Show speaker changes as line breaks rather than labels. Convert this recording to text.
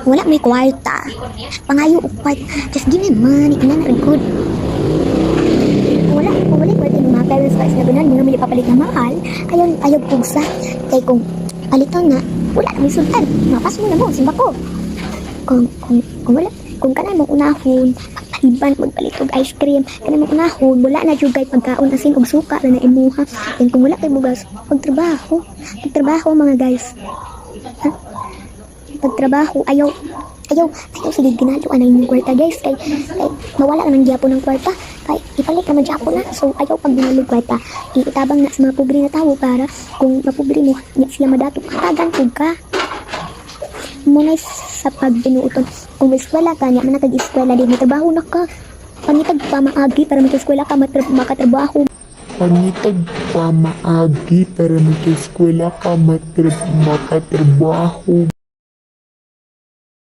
Wala may kwarta. Pangayo o kwart. Just give me money. Ina na good. Wala kwarta ng mga parents guys na gunan. Mga may papalit na mahal. Ayaw pugsa. Kaya kung palitan na, wala na may sultan. Mapas mo na mo. Simba ko. Kung wala. Kung kanay mong unahon, pagpaliban, magpalitog ice cream, kanay mong unahon, wala na jugay pagkaon asin og suka na imuha. And kung wala kay bugas, pagtrabaho mga guys. Ha? Pagtrabaho, ayaw sige ginalo anay yung kwarta guys, kay mawala ka ng gyapon ng kwarta, kay ipalit naman gyapon na, so ayaw pag ginalo kwarta, itabang na sa mga pobre na tao para kung mapobre mo, niya sila madato, katagan po ka. Muna sa pagbinuuton, kung may eskwela ka, niya man nakag-eskwela din, may trabaho na ka, pangitag pamaagi para mag-eskwela ka, makatrabaho.
Pangitag pamaagi para mag-eskwela ka, makatrabaho.